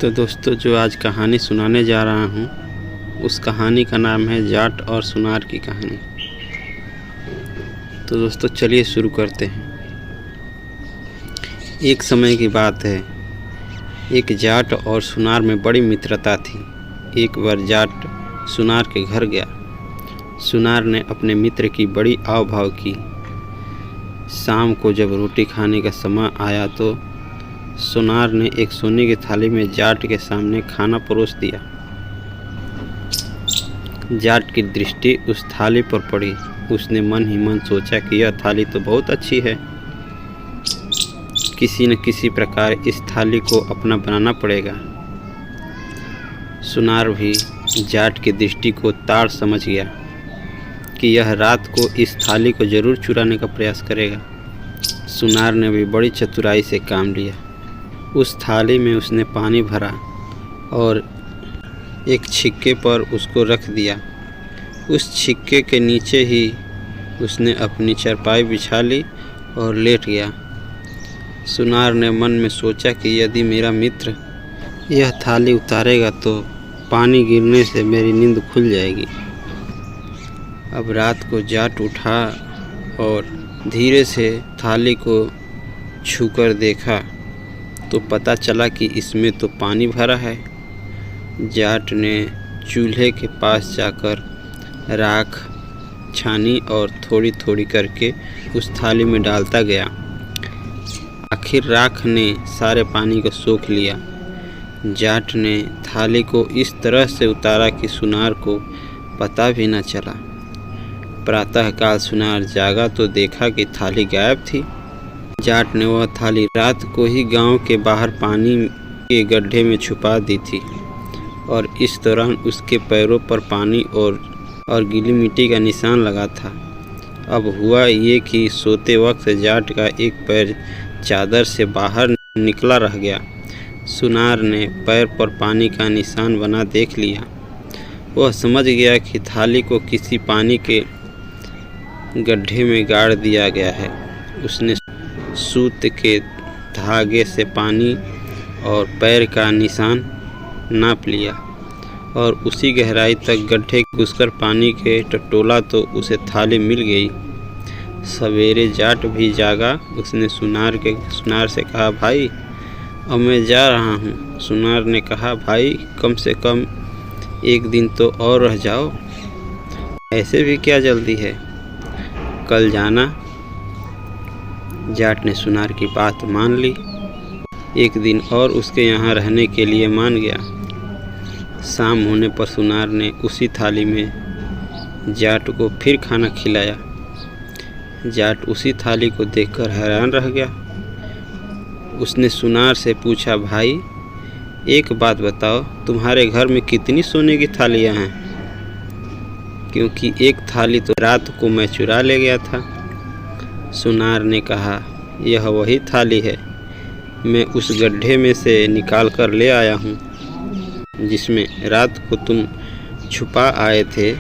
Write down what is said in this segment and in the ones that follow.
तो दोस्तों, जो आज कहानी सुनाने जा रहा हूँ उस कहानी का नाम है जाट और सुनार की कहानी। तो दोस्तों चलिए शुरू करते हैं। एक समय की बात है, एक जाट और सुनार में बड़ी मित्रता थी। एक बार जाट सुनार के घर गया। सुनार ने अपने मित्र की बड़ी आव भाव की। शाम को जब रोटी खाने का समय आया तो सुनार ने एक सोने की थाली में जाट के सामने खाना परोस दिया। जाट की दृष्टि उस थाली पर पड़ी। उसने मन ही मन सोचा कि यह थाली तो बहुत अच्छी है, किसी न किसी प्रकार इस थाली को अपना बनाना पड़ेगा। सुनार भी जाट की दृष्टि को ताड़ समझ गया कि यह रात को इस थाली को जरूर चुराने का प्रयास करेगा। सुनार ने भी बड़ी चतुराई से काम लिया। उस थाली में उसने पानी भरा और एक छिक्के पर उसको रख दिया। उस छिक्के के नीचे ही उसने अपनी चारपाई बिछा ली और लेट गया। सुनार ने मन में सोचा कि यदि मेरा मित्र यह थाली उतारेगा तो पानी गिरने से मेरी नींद खुल जाएगी। अब रात को जाट उठा और धीरे से थाली को छूकर देखा तो पता चला कि इसमें तो पानी भरा है। जाट ने चूल्हे के पास जाकर राख छानी और थोड़ी थोड़ी करके उस थाली में डालता गया। आखिर राख ने सारे पानी को सोख लिया। जाट ने थाली को इस तरह से उतारा कि सुनार को पता भी न चला। प्रातःकाल सुनार जागा तो देखा कि थाली गायब थी। जाट ने वह थाली रात को ही गांव के बाहर पानी के गड्ढे में छुपा दी थी और इस दौरान उसके पैरों पर पानी और गीली मिट्टी का निशान लगा था। अब हुआ ये कि सोते वक्त जाट का एक पैर चादर से बाहर निकला रह गया। सुनार ने पैर पर पानी का निशान बना देख लिया। वह समझ गया कि थाली को किसी पानी के गड्ढे में गाड़ दिया गया है। उसने सूत के धागे से पानी और पैर का निशान नाप लिया और उसी गहराई तक गड्ढे घुसकर पानी के टटोला तो उसे थाली मिल गई। सवेरे जाट भी जागा। उसने सुनार से कहा, भाई अब मैं जा रहा हूँ। सुनार ने कहा, भाई कम से कम एक दिन तो और रह जाओ, ऐसे भी क्या जल्दी है, कल जाना। जाट ने सुनार की बात मान ली। एक दिन और उसके यहाँ रहने के लिए मान गया। शाम होने पर सुनार ने उसी थाली में जाट को फिर खाना खिलाया। जाट उसी थाली को देखकर हैरान रह गया। उसने सुनार से पूछा, भाई एक बात बताओ, तुम्हारे घर में कितनी सोने की थालियाँ हैं? क्योंकि एक थाली तो रात को मैं चुरा ले गया था। सुनार ने कहा, यह वही थाली है, मैं उस गड्ढे में से निकाल कर ले आया हूँ जिसमें रात को तुम छुपा आए थे।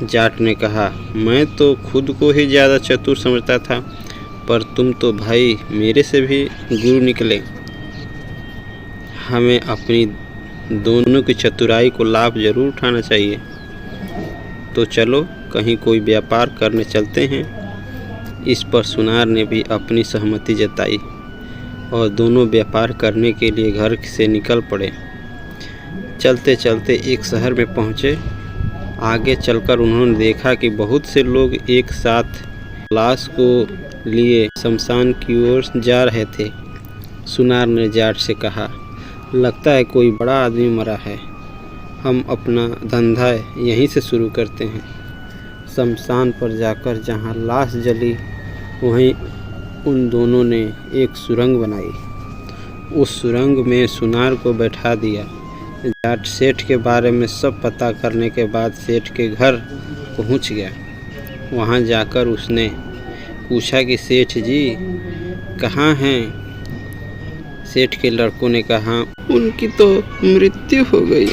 जाट ने कहा, मैं तो खुद को ही ज़्यादा चतुर समझता था, पर तुम तो भाई मेरे से भी गुरु निकले। हमें अपनी दोनों की चतुराई को लाभ जरूर उठाना चाहिए। तो चलो कहीं कोई व्यापार करने चलते हैं। इस पर सुनार ने भी अपनी सहमति जताई और दोनों व्यापार करने के लिए घर से निकल पड़े। चलते चलते एक शहर में पहुँचे। आगे चलकर उन्होंने देखा कि बहुत से लोग एक साथ लाश को लिए शमशान की ओर जा रहे थे। सुनार ने जाट से कहा, लगता है कोई बड़ा आदमी मरा है, हम अपना धंधा यहीं से शुरू करते हैं। शमशान पर जाकर जहाँ लाश जली वहीं उन दोनों ने एक सुरंग बनाई। उस सुरंग में सुनार को बैठा दिया। जाट सेठ के बारे में सब पता करने के बाद सेठ के घर पहुंच गया। वहां जाकर उसने पूछा कि सेठ जी कहाँ हैं? सेठ के लड़कों ने कहा, उनकी तो मृत्यु हो गई,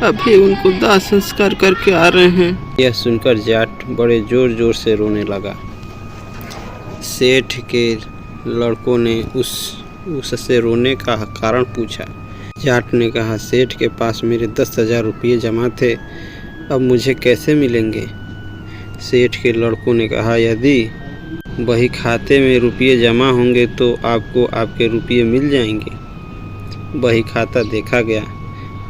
अभी उनको दाह संस्कार करके आ रहे हैं। यह सुनकर जाट बड़े जोर जोर से रोने लगा। सेठ के लड़कों ने उस उससे रोने का कारण पूछा। जाट ने कहा, सेठ के पास मेरे 10,000 रुपये जमा थे, अब मुझे कैसे मिलेंगे? सेठ के लड़कों ने कहा, यदि बही खाते में रुपये जमा होंगे तो आपको आपके रुपये मिल जाएंगे। बही खाता देखा गया,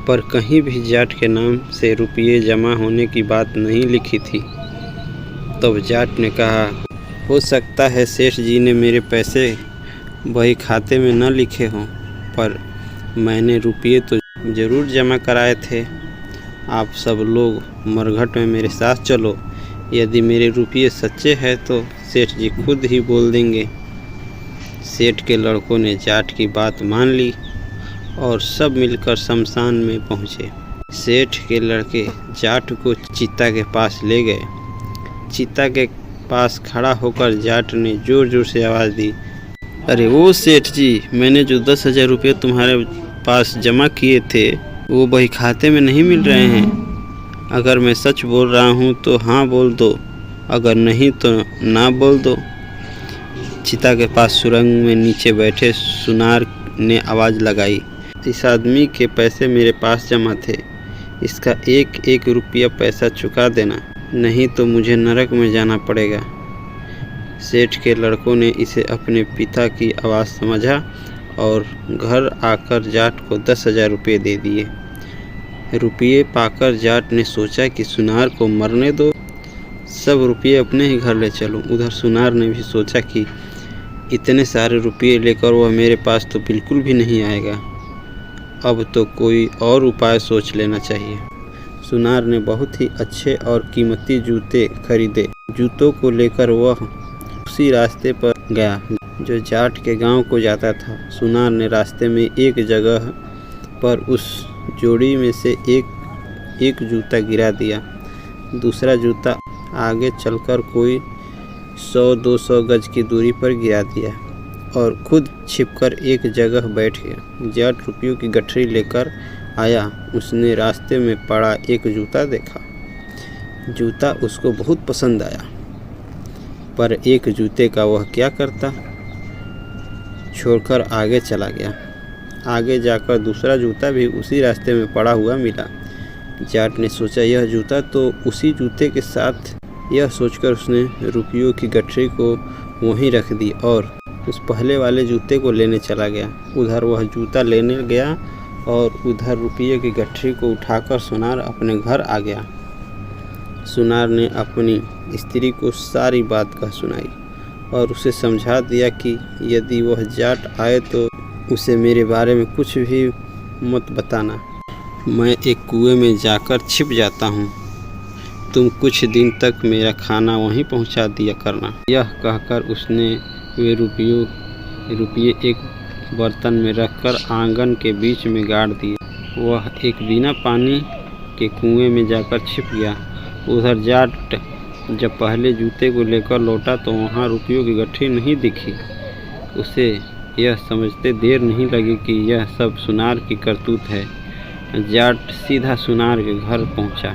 पर कहीं भी जाट के नाम से रुपये जमा होने की बात नहीं लिखी थी। तब जाट ने कहा, हो सकता है सेठ जी ने मेरे पैसे बही खाते में न लिखे हों, पर मैंने रुपये तो ज़रूर जमा कराए थे। आप सब लोग मरघट में मेरे साथ चलो, यदि मेरे रुपये सच्चे हैं तो सेठ जी खुद ही बोल देंगे। सेठ के लड़कों ने जाट की बात मान ली और सब मिलकर शमशान में पहुँचे। सेठ के लड़के जाट को चिता के पास ले गए। चिता के पास खड़ा होकर जाट ने ज़ोर ज़ोर से आवाज़ दी, अरे वो सेठ जी, मैंने जो 10,000 रुपये तुम्हारे पास जमा किए थे वो बही खाते में नहीं मिल रहे हैं। अगर मैं सच बोल रहा हूँ तो हाँ बोल दो, अगर नहीं तो ना बोल दो। चिता के पास सुरंग में नीचे बैठे सुनार ने आवाज़ लगाई, इस आदमी के पैसे मेरे पास जमा थे, इसका 1-1 रुपया पैसा चुका देना, नहीं तो मुझे नरक में जाना पड़ेगा। सेठ के लड़कों ने इसे अपने पिता की आवाज़ समझा और घर आकर जाट को 10,000 रुपये दे दिए। रुपये पाकर जाट ने सोचा कि सुनार को मरने दो, सब रुपये अपने ही घर ले चलूं। उधर सुनार ने भी सोचा कि इतने सारे रुपये लेकर वह मेरे पास तो बिल्कुल भी नहीं आएगा, अब तो कोई और उपाय सोच लेना चाहिए। सुनार ने बहुत ही अच्छे और कीमती जूते खरीदे। जूतों को लेकर वह उसी रास्ते पर गया जो जाट के गांव को जाता था। सुनार ने रास्ते में एक जगह पर उस जोड़ी में से एक जूता गिरा दिया। दूसरा जूता आगे चलकर कोई 100-200 गज की दूरी पर गिरा दिया और खुद छिपकर एक जगह बैठ गया। जाट रुपयों की गठरी लेकर आया। उसने रास्ते में पड़ा एक जूता देखा। जूता उसको बहुत पसंद आया, पर एक जूते का वह क्या करता, छोड़कर आगे चला गया। आगे जाकर दूसरा जूता भी उसी रास्ते में पड़ा हुआ मिला। जाट ने सोचा यह जूता तो उसी जूते के साथ, यह सोचकर उसने रुपयों की गठरी को वहीं रख दी और उस पहले वाले जूते को लेने चला गया। उधर वह जूता लेने गया और उधर रुपये की गठरी को उठाकर सुनार अपने घर आ गया। सुनार ने अपनी स्त्री को सारी बात कह सुनाई और उसे समझा दिया कि यदि वह जाट आए तो उसे मेरे बारे में कुछ भी मत बताना, मैं एक कुएं में जाकर छिप जाता हूँ, तुम कुछ दिन तक मेरा खाना वहीं पहुँचा दिया करना। यह कहकर उसने वे रुपये एक बर्तन में रखकर आंगन के बीच में गाड़ दिए। वह एक बिना पानी के कुएं में जाकर छिप गया। उधर जाट जब पहले जूते को लेकर लौटा तो वहाँ रुपयों की गठरी नहीं दिखी। उसे यह समझते देर नहीं लगी कि यह सब सुनार की करतूत है। जाट सीधा सुनार के घर पहुँचा।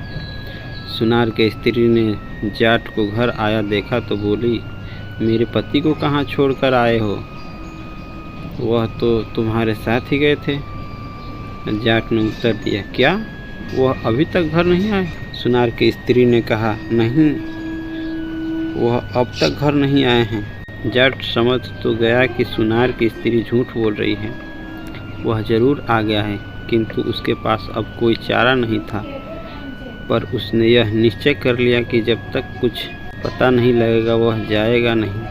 सुनार के स्त्री ने जाट को घर आया देखा तो बोली, मेरे पति को कहाँ छोड़कर आए हो? वह तो तुम्हारे साथ ही गए थे। जाट ने उत्तर दिया, क्या वह अभी तक घर नहीं आए? सुनार की स्त्री ने कहा, नहीं, वह अब तक घर नहीं आए हैं। जाट समझ तो गया कि सुनार की स्त्री झूठ बोल रही है, वह ज़रूर आ गया है, किंतु उसके पास अब कोई चारा नहीं था। पर उसने यह निश्चय कर लिया कि जब तक कुछ पता नहीं लगेगा वह जाएगा नहीं।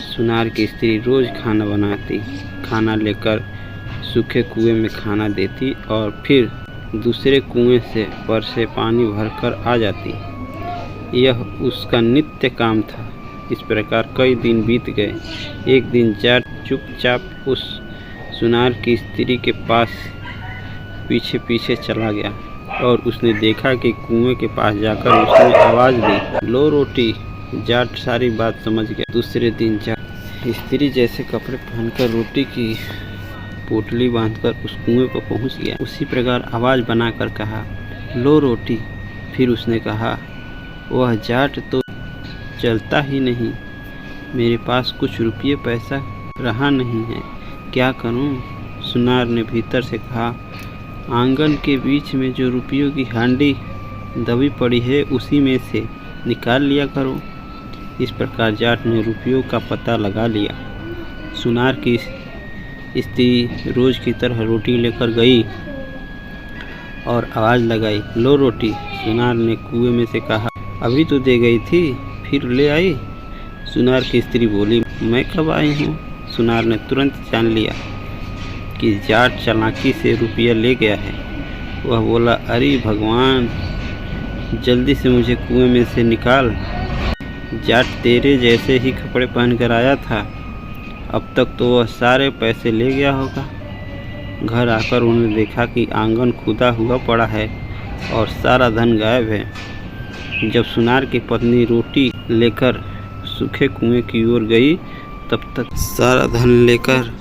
सुनार की स्त्री रोज़ खाना बनाती, खाना लेकर सूखे कुएं में खाना देती और फिर दूसरे कुएं से पानी भरकर आ जाती। यह उसका नित्य काम था। इस प्रकार कई दिन बीत गए। एक दिन जाट चुपचाप उस सुनार की स्त्री के पास पीछे पीछे चला गया और उसने देखा कि कुएं के पास जाकर उसने आवाज़ दी, लो रोटी। जाट सारी बात समझ गया। दूसरे दिन जाट स्त्री जैसे कपड़े पहनकर रोटी की पोटली बांधकर उस कुएं पर पहुंच गया। उसी प्रकार आवाज़ बनाकर कहा, लो रोटी। फिर उसने कहा, वह जाट तो चलता ही नहीं, मेरे पास कुछ रुपये पैसा रहा नहीं है, क्या करूं? सुनार ने भीतर से कहा। आंगन के बीच में जो रुपयों की हांडी दबी पड़ी है उसी में से निकाल लिया करो। इस प्रकार जाट ने रुपयों का पता लगा लिया। सुनार की स्त्री रोज की तरह रोटी लेकर गई और आवाज़ लगाई, लो रोटी। सुनार ने कुएं में से कहा, अभी तो दे गई थी, फिर ले आई। सुनार की स्त्री बोली, मैं कब आई हूँ? सुनार ने तुरंत जान लिया कि जाट चालाकी से रुपया ले गया है। वह बोला, अरे भगवान, जल्दी से मुझे कुएं में से निकाल। जाट तेरे जैसे ही कपड़े पहन कर आया था, अब तक तो वह सारे पैसे ले गया होगा। घर आकर उन्होंने देखा कि आंगन खुदा हुआ पड़ा है और सारा धन गायब है। जब सुनार की पत्नी रोटी लेकर सूखे कुएं की ओर गई, तब तक सारा धन लेकर